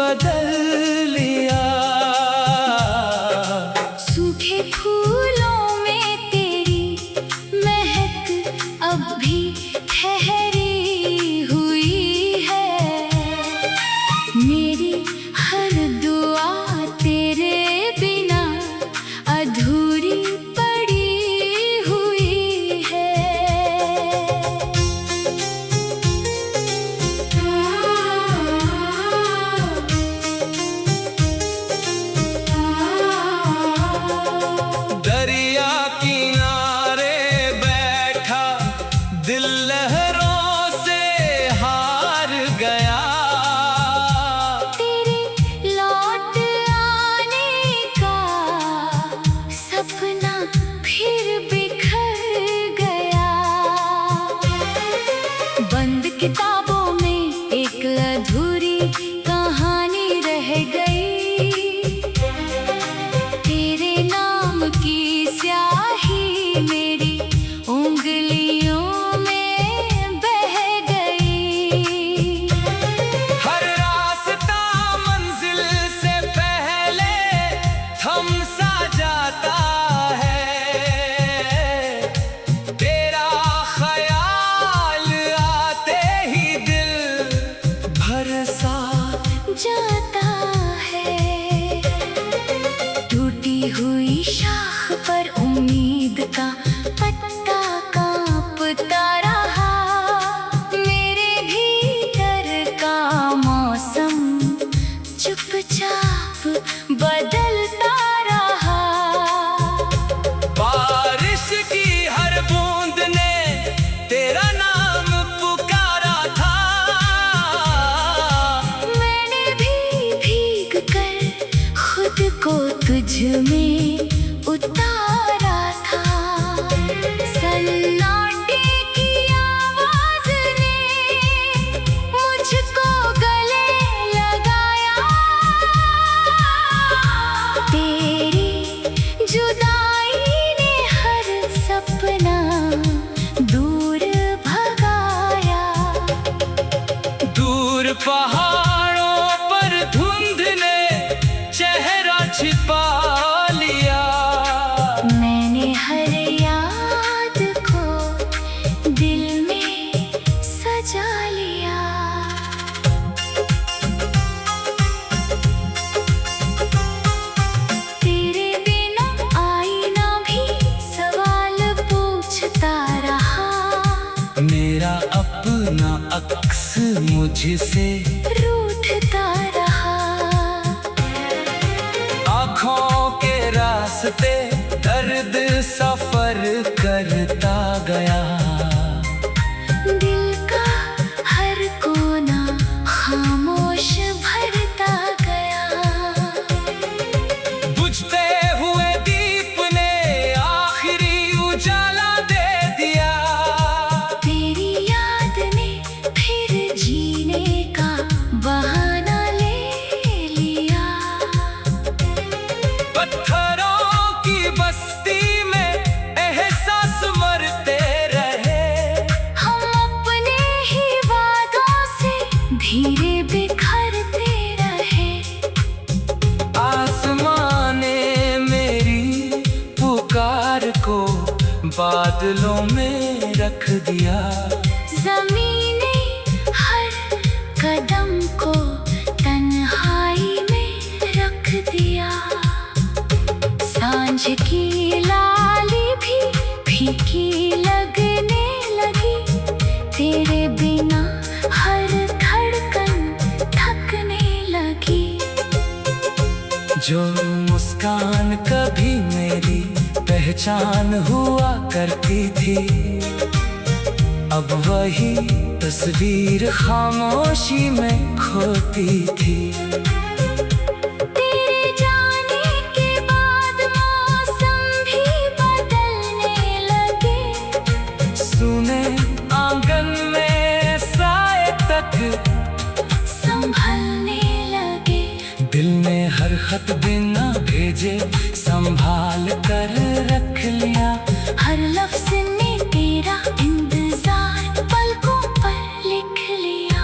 बदल लिया। सूखे फूलों में तेरी महक अब भी ठहरी हुई है। मेरी हर दुआ तेरे बिना अधूरी पड़ी हुई है। दरिया किनारे बैठा दिल लहरों से हार गया। तेरे लौट आने का सपना फिर बिखर गया। बंद किताबों में एक अधूरी कहानी रह गई। तेरे नाम की स्याही मेरी उंगलियों में बह गई। हर रास्ता मंजिल से पहले थम सा जाता है। तेरा ख्याल आते ही दिल भर सा जाता है। टूटी हुई शाख पर उम्मीद का पत्ता कांपता रहा। मेरे भीतर का मौसम चुपचाप बदलता रहा। बारिश की हर बूंद ने तेरा नाम पुकारा था। मैंने भी भीग कर खुद को तुझ में उतारा था। सन्नाटे की आवाज ने मुझको गले लगाया। तेरी जुदाई ने हर सपना दूर भगाया। दूर पहाड़ों पर धुंध ने चेहरा छिपा लिया। मैंने हर याद को दिल में सजा लिया। तेरे बिना आईना भी सवाल पूछता रहा। मेरा अपना अक्स मुझसे रूठता रहा। आँखों के रास्ते दर्द सफर करता गया। दिल का हर कोना खामोश भरता गया। बुझते हुए दीप ने आखिरी उजाला दे दिया। तेरी याद ने फिर जीने का बहाना ले लिया। पत्थरों की बस्ती में एहसास मरते रहे। हम अपने ही वादों से धीरे बिखरते रहे। आसमां ने मेरी पुकार को बादलों में रख दिया। ज़मीने हर कदम को तन्हाई में रख दिया। सांझ की लाली भी फीकी लगने लगी। तेरे बिना हर धड़कन थकने लगी। जो मुस्कान कभी मेरी पहचान हुआ करती थी, अब वही तस्वीर खामोशी में खोती थी। तेरे जाने के बाद मौसम भी बदलने लगे। सुने आंगन में साए तक संभलने लगे। दिल ने हर खत बिना भेजे संभाल कर रख लिया। हर लफ्ज़ ने तेरा इंतजार पलकों पर लिख लिया।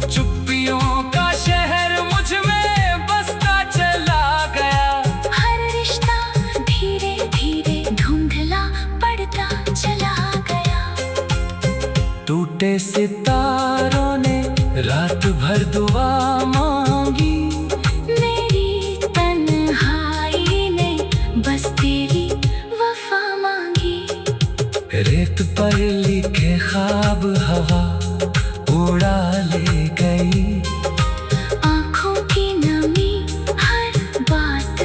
चुप्पियों का शहर मुझ टूटे सितारों ने रात भर दुआ मांगी। मेरी तन्हाई ने बस तेरी वफा मांगी। रेत पर लिखे ख्वाब हवा उड़ा ले गई। आँखों की नमी हर बात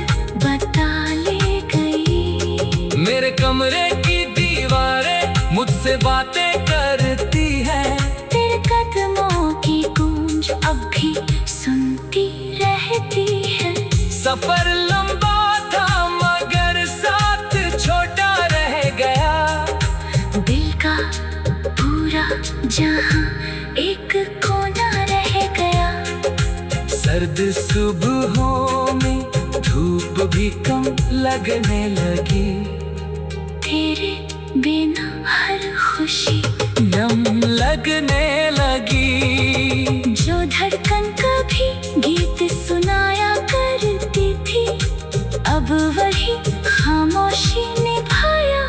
बता ले गई। मेरे कमरे की दीवारें मुझसे बातें करती है। तेरे कदमों की गूंज अब भी सुनती रहती है। सफर लंबा था मगर साथ छोटा रह गया। दिल का पूरा जहां एक कोना रह गया। सर्द सुबहों में धूप भी कम लगने लगी। तेरे बिना हर खुशी नम लगने लगी। जो धड़कन कभी गीत सुनाया करती थी, अब वही खामोशी निभाया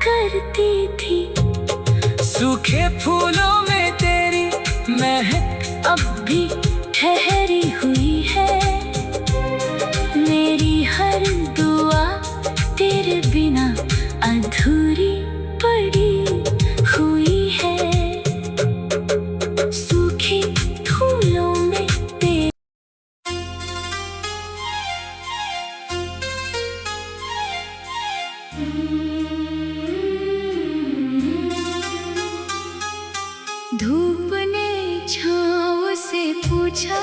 करती थी। सूखे फूलों में तेरी महक अब भी ठहरी हुई है। मेरी हर दुआ तेरे बिना अधूरी पड़ी हुई है। सूखे फूलों में तेरे धूप ने छाँव से पूछा,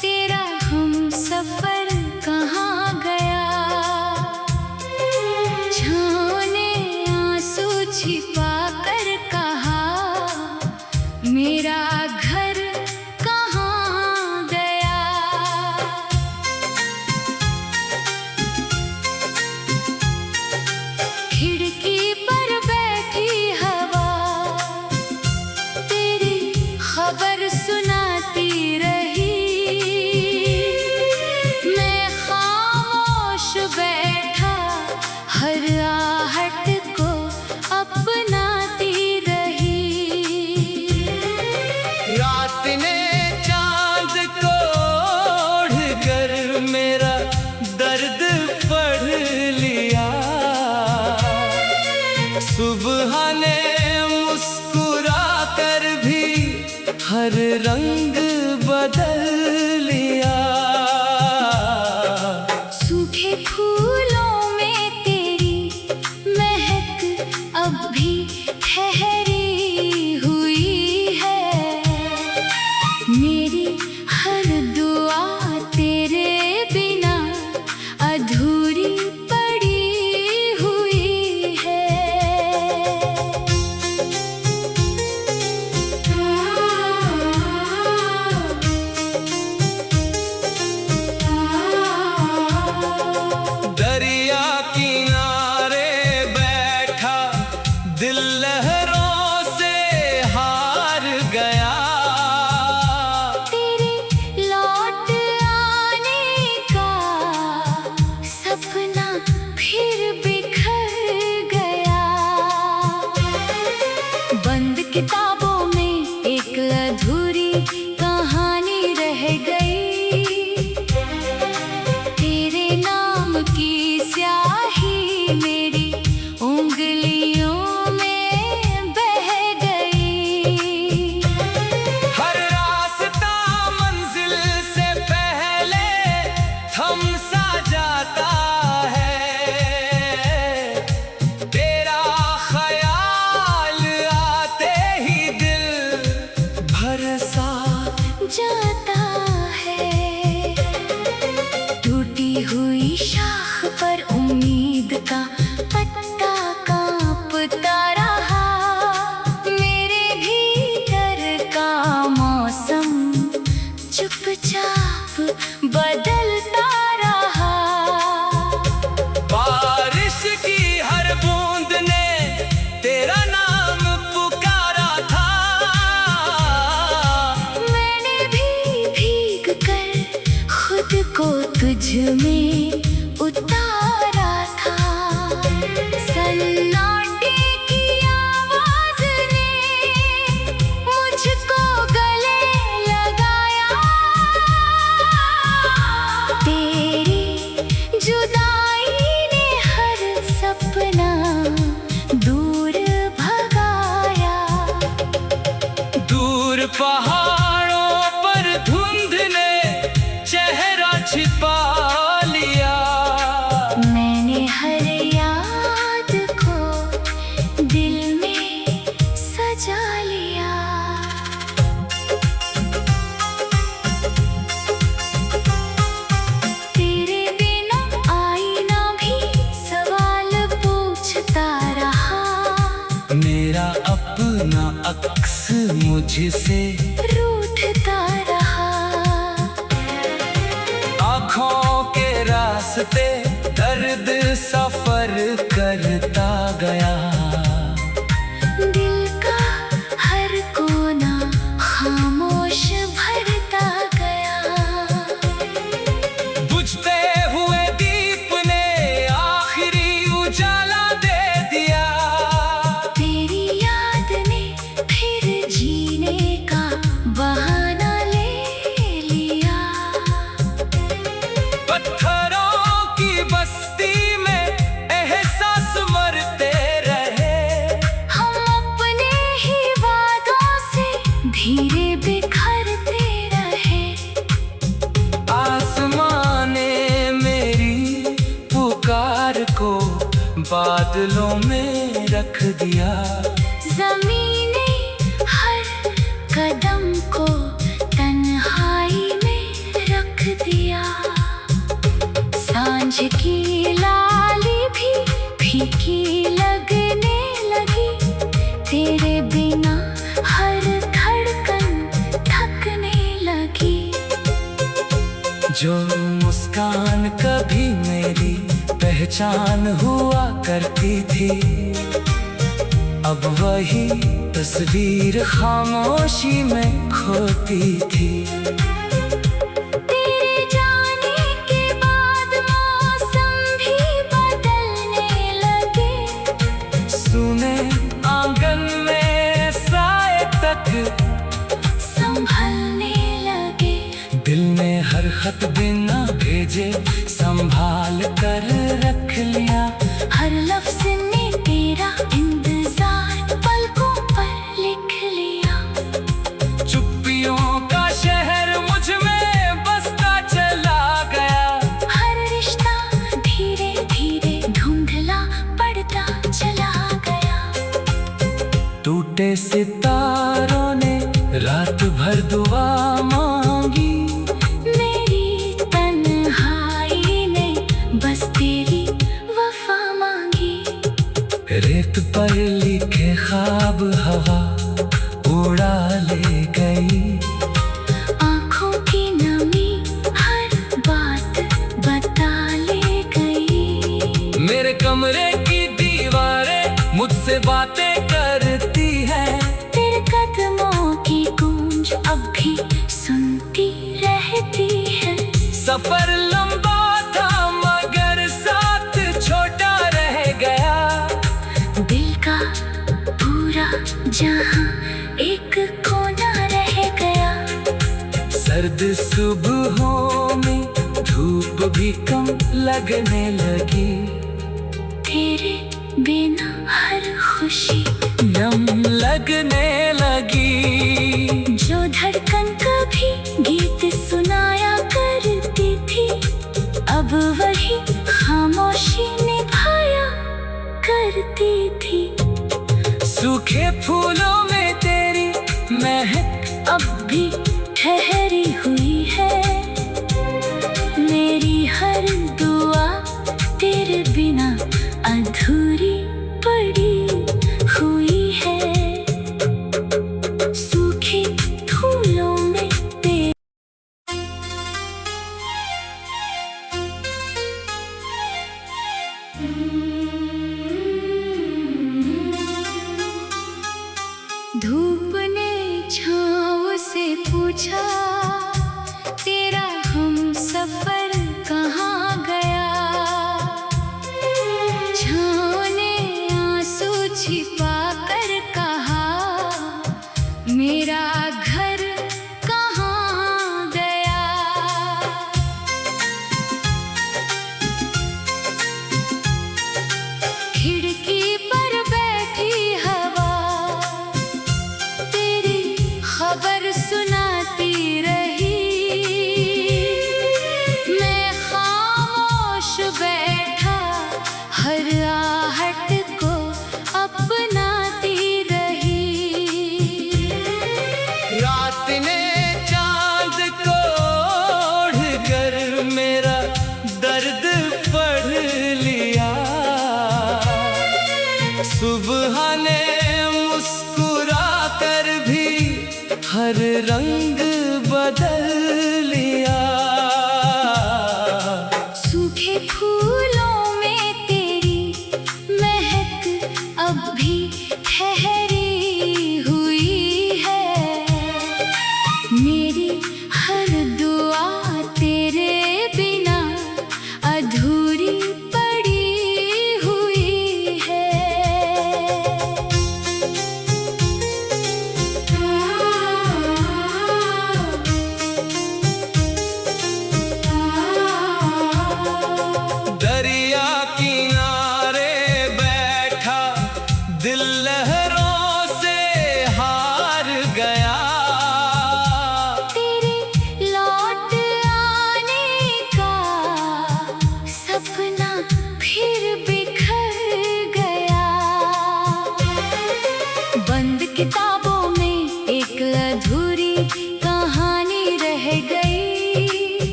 तेरा हम सफर कहाँ गया। छाँव ने आंसू छिपा कर कहा, मेरा घर कहाँ गया। खिड़की पर बैठी हवा तेरी खबर सुनाती रही। मैं खामोश बैठा हर आहट को अपनाती रही। रात ने चांद को ओढ़कर मेरा दर्द पढ़ लिया। सुबह ने मुस्कुरा कर भी हर रंग बदल लिया। सूखे फूलों में तेरी महक अब भी ठहरी हुई है। मेरी हर दुआ तेरे बिना अधूरी पड़ी हुई है। दरिया किनारे बैठा दिल लहरों से हार गया। तेरे लौट आने का सपना फिर बिखर गया। बंद किताबों में एक अधूरी कहानी रह गई। तेरे नाम की स्याही मेरी उंगलियों में बह गई। हर रास्ता मंजिल से पहले थम सा जाता है। तेरा ख्याल आते ही दिल भर सा जाता है। टूटी हुई शाख पर उम्मीद का पत्ता कांपता रहा। मेरे भीतर का मौसम चुपचाप बदलता रहा। बारिश की हर बूंद ने तेरा नाम पुकारा था। मैंने भी भीग कर खुद को तुझ में उतारा था। सन्नाटे की आवाज ने तुझसे रूठता रहा। आँखों के रास्ते दर्द सफर करता गया। दिल का हर कोना खामोश भरता गया। बुझते हुए दीप ने आखिरी उजाला दे दिया। तेरी याद ने फिर जीने का बहाना ले लिया। पत्थरों की बस्ती में एहसास मरते रहे। हम अपने ही वादों से धीरे बिखरते रहे। आसमां ने मेरी पुकार को बादलों में रख दिया। ज़मीने हर कदम को तन्हाई में रख दिया। सांझ की लाली भी फीकी लगने लगी। तेरे बिना हर धड़कन थकने लगी। जो मुस्कान कभी मेरी पहचान हुआ करती थी, अब वही तस्वीर खामोशी में खोती थी। तेरे जाने के बाद मौसम भी बदलने लगे। सुने आंगन में साए तक संभलने लगे। दिल ने हर खत बिना भेजे संभाल कर रख लिया। हर लफ्ज़ ने तेरा इंतजार पलकों पर लिख लिया। चुप्पियों का शहर मुझ में बसता चला गया। हर रिश्ता धीरे धीरे धुंधला पड़ता चला गया। टूटे सितारों ने रात भर दुआ मांगी। मेरी तन्हाई ने बस तेरी वफा मांगी। रेत पर लिखे ख्वाब हवा उड़ा ले गई। आँखों की नमी हर बात बता ले गई। मेरे कमरे की दीवारें मुझसे बातें करती हैं। तेरे कदमों की गूंज अब भी सुनती रहती है। सफर लंबा था मगर साथ छोटा रह गया। दिल का पूरा जहां एक कोना रह गया। सर्द सुबहों में धूप भी कम लगने लगी। तेरे बिना हर खुशी नम लगने लगी। जो धड़कन कभी गीत सुनाया करती थी, अब वही खामोशी निभाया करती थी। सूखे फूलों में तेरी महक अब भी ठहरी हुई है। मेरी हर दुआ तेरे बिना अधूरी पड़ी हुई है। सूखे फूलों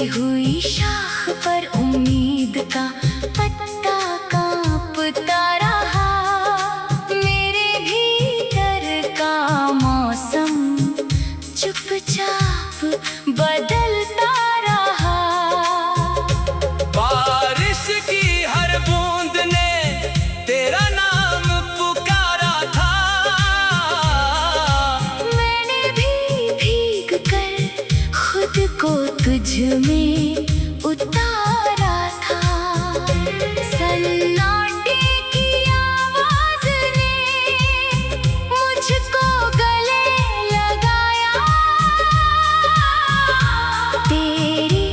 हुई शाख पर उम्मीद का पत्ता कांपता रहा। मेरे भीतर का मौसम चुपचाप बदलता रहा। बारिश की हर बूंद ने तेरा नाम पुकारा था। मैंने भी भीग कर खुद को तुझ में उतारा था। सन्नाटे की आवाज ने मुझको गले लगाया। तेरी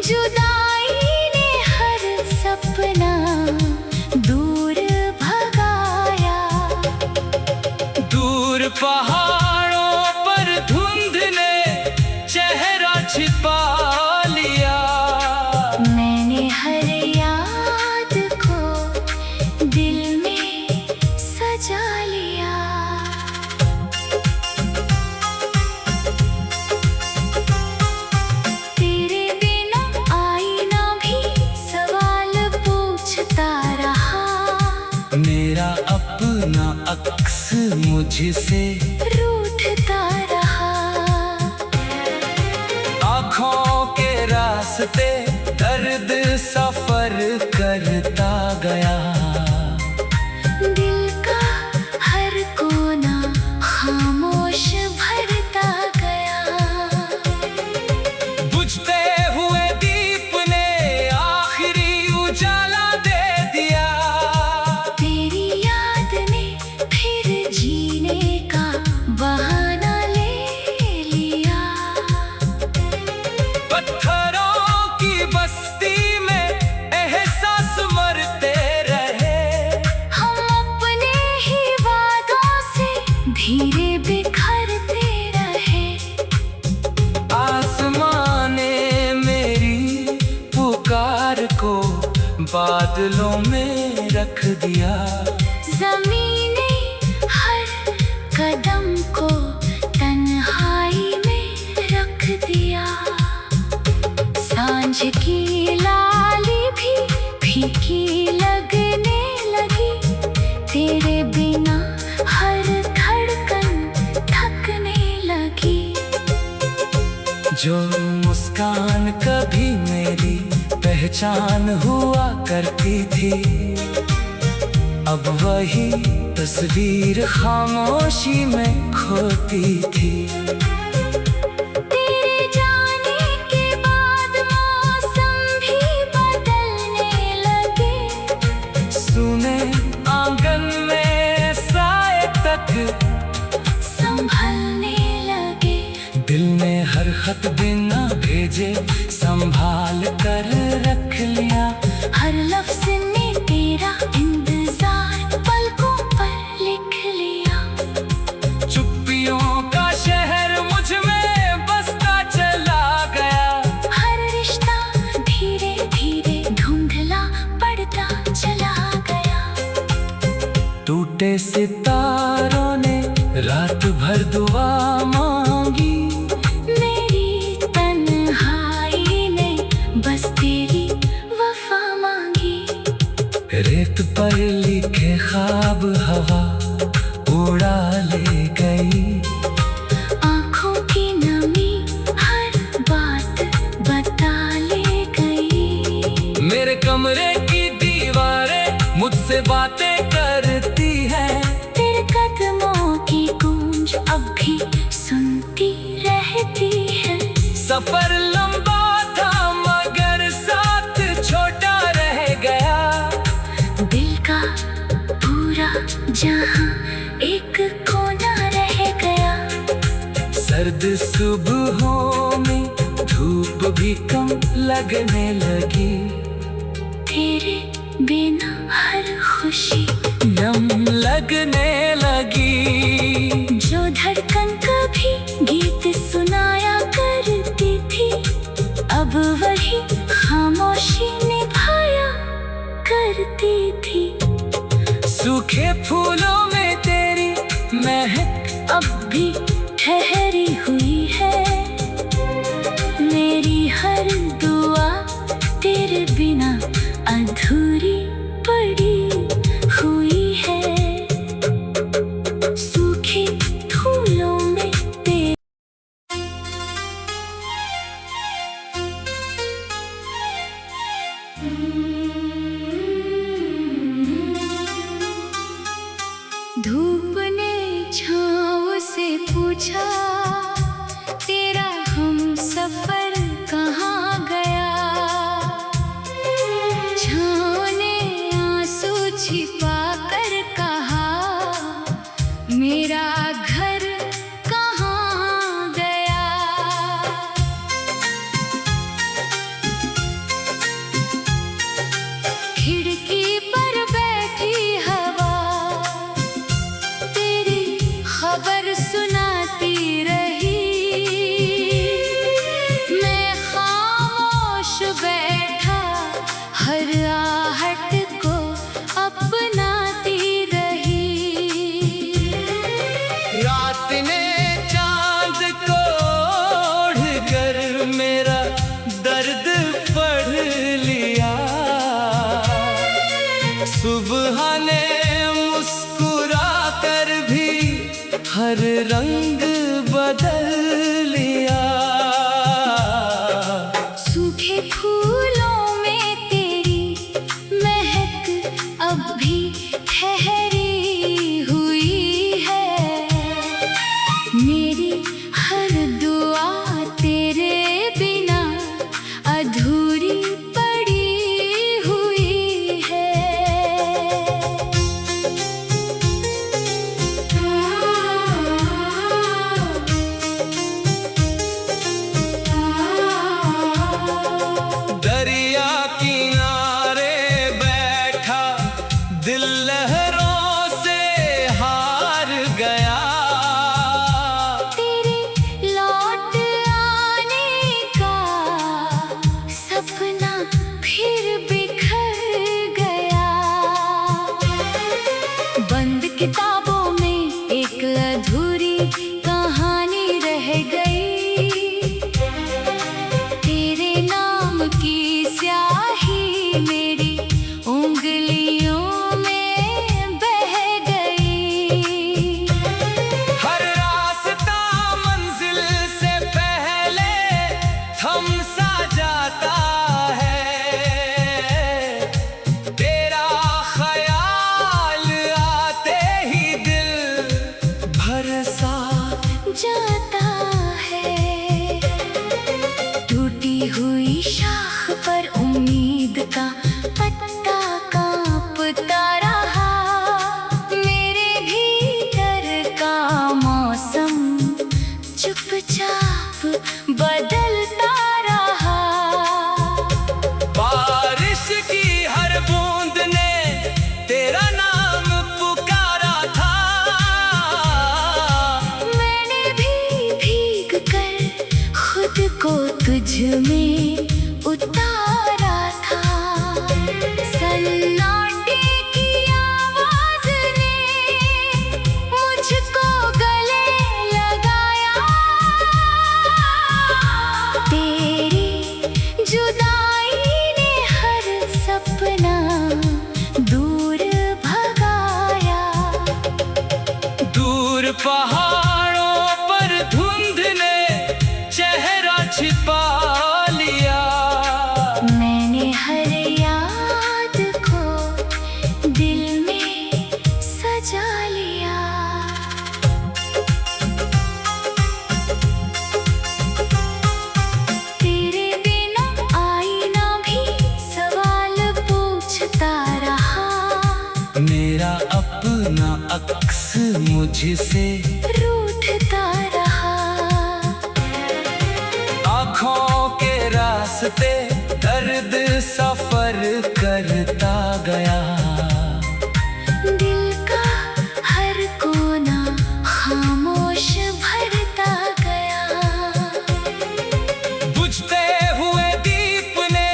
जुदाई ने हर सपना दूर भगाया। दूर पहाड़ों पर धुंध ने चेहरा छिपा लिया। मैंने हर याद को दिल में सजा लिया। तेरे बिना आईना भी सवाल पूछता रहा। मेरा अपना अक्स मुझसे रूठता रहा। आँखों के रास्ते दर्द सफर करता गया। दिल का हर कोना खामोश भरता गया। बुझते हुए दीप ने आखिरी उजाला दे दिया। तेरी याद ने फिर जीने का बहाना ले लिया। पत्थरों की बस्ती में एहसास मरते रहे। हम अपने ही वादों से धीरे बिखरते रहे। आसमां ने मेरी पुकार को बादलों में रख दिया। ज़मीने हर कदम को तन्हाई में रख दिया। सांझ की लाली भी फीकी लगने लगी। तेरे बिना हर धड़कन थकने लगी। जो मुस्कान कभी मेरी पहचान हुआ करती थी, अब वही तस्वीर खामोशी में खोती थी। तेरे जाने के बाद मौसम भी बदलने लगे। सुने आंगन में साए तक संभलने लगे। दिल ने हर खत बिना भेजे संभाल कर रख लिया। हर लफ्ज़ ने तेरा इंतजार पलकों पर लिख लिया। चुप्पियों का शहर मुझ में बसता चला गया। हर रिश्ता धीरे धीरे धुंधला पड़ता चला गया। टूटे सितारों ने रात भर दुआ मांगी। मेरी तन्हाई ने बस तेरी वफा मांगी। रेत पर लिखे ख्वाब हवा उड़ा ले गई। आँखों की नमी हर बात बता ले गई। मेरे कमरे की दीवारें मुझसे बातें करती है। तेरे कदमों की गूंज अब भी सुनती रहती है। सफर लंबा था मगर साथ छोटा रह गया। दिल का पूरा जहां एक कोना रह गया। सर्द सुबहों में धूप भी कम लगने लगी। तेरे बिना हर खुशी नम लगने लगी। जो धड़कन कभी गीत सुनाया करती थी, अब वही खामोशी निभाया करती थी। सूखे फूलों में तेरी महक अब भी ठहरी हुई है। मेरी हर दुआ तेरे बिना अधूरी पड़ी हुई है। सूखे फूलों में तेरे धूप ने छाँव से पूछा, तेरा हम सफर कहाँ गया। छाँव ने आंसू छिपा कर कहा, मेरा घर कहाँ गया। खिड़की पर बैठी हवा तेरी खबर सुनाती रही। मैं खामोश बैठा हर आहट को अपनाती रही। रात ने चांद को ओढ़कर मेरा दर्द पढ़ लिया। सुबह ने मुस्कुरा कर भी हर रंग बदल लिया। सूखे फूलों में तेरी महक अब भी ठहरी हुई है। मेरी हर दुआ तेरे बिना अधूरी पड़ी हुई है। दरिया किनारे बैठा दिल लहरों से हार गया। तेरे लौट आने का सपना फिर बिखर गया। बंद किताबों में एक अधूरी कहानी रह गई। तेरे नाम की स्याही मेरी उंगलियों में बह गई। हर रास्ता मंजिल से पहले थम सा जाता है। तेरा ख्याल आते ही दिल भर सा जाता है। टूटी हुई शाख पर उम्मीद का पत्ता कांपता रहा। मेरे भीतर का मौसम चुपचाप बदलता रहा। बारिश की हर बूंद ने तेरा नाम पुकारा था। मैंने भी भीग कर खुद को तुझ में उतारा था। सन्नाटे की आवाज ने मुझको गले लगाया। तेरी जुदाई ने हर सपना दूर भगाया। दूर पहाड़ों पर धुंध ने चेहरा छिपा लिया। मैंने हर याद को दिल में सजा लिया। तेरे बिना आईना भी सवाल पूछता रहा। मेरा अपना अक्स मुझसे रूठता रहा। आँखों के रास्ते दर्द सफर करता गया। दिल का हर कोना खामोश भरता गया। बुझते हुए दीप ने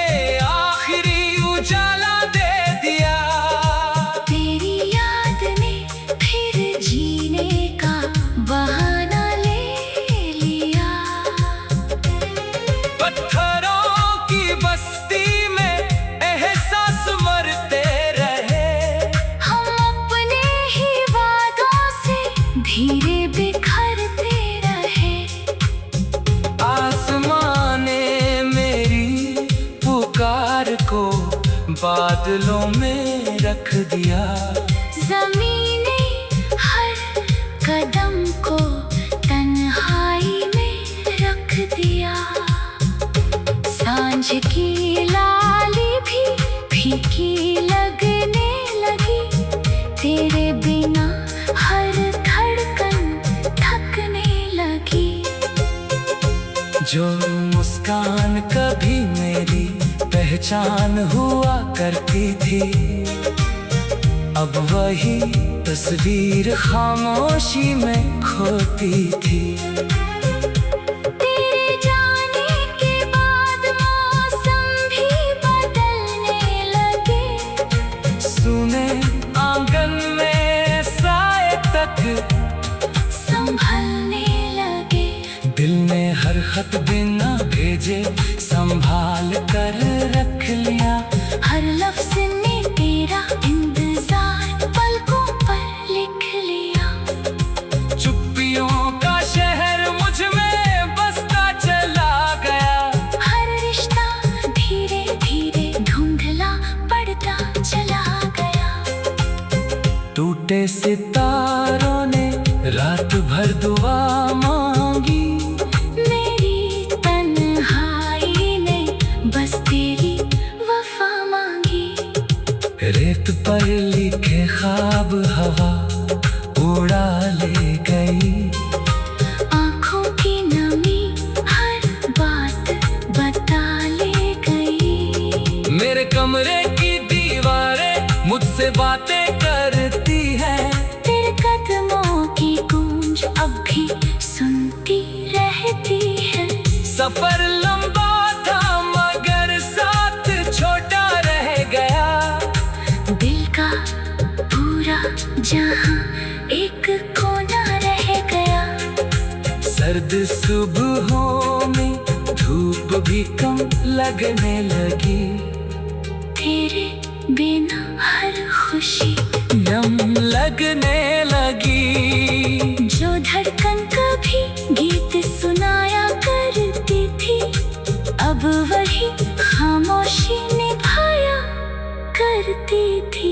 आखिरी उजाला दे दिया। तेरी याद ने फिर जीने का बहाना ले लिया। पत्थरों बादलों में रख दिया। ज़मीने हर कदम को तन्हाई में रख दिया। सांझ की लाली भी फीकी लगने लगी। तेरे बिना हर धड़कन थकने लगी। जो मुस्कान कभी मेरी पहचान हुआ करती थी, अब वही तस्वीर खामोशी में खोती थी। तेरे जाने के बाद मौसम भी बदलने लगे। सुने आंगन में साए तक संभलने लगे। दिल ने हर खत बिना भेजे संभाल कर रख लिया। हर लफ्ज़ ने तेरा इंतजार पलकों पर लिख लिया। चुप्पियों का शहर मुझ में बसता चला गया। हर रिश्ता धीरे धीरे धुंधला पड़ता चला गया। टूटे सितारों ने रात भर दुआ मांगी। मेरी तन्हाई ने बस तेरी वफा मांगी। रेत पर लिखे ख्वाब हवा उड़ा ले गई। आँखों की नमी हर बात बता ले गई। मेरे कमरे की दीवारें मुझसे बातें करती हैं। तेरे कदमों की गूंज अब भी सुनती रहती है। सफर लंबा था मगर साथ छोटा रह गया। दिल का पूरा जहां एक कोना रह गया। सर्द सुबहों में धूप भी कम लगने लगी। तेरे बिना हर खुशी नम लगने लगी। जो धड़कन कभी गीत सुनाया करती थी, अब वही खामोशी निभाया करती थी।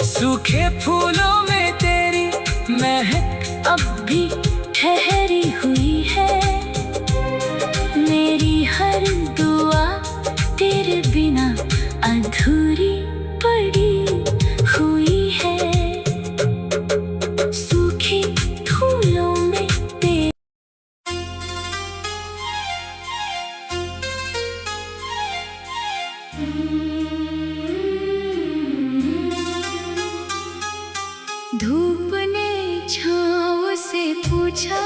सूखे फूलों में तेरी महक अब भी ठहरी हुई है। मेरी हर दुआ तेरे बिना अधूरी पड़ी हुई है। सूखे फूलों में तेरे धूप ने छाँव से पूछा,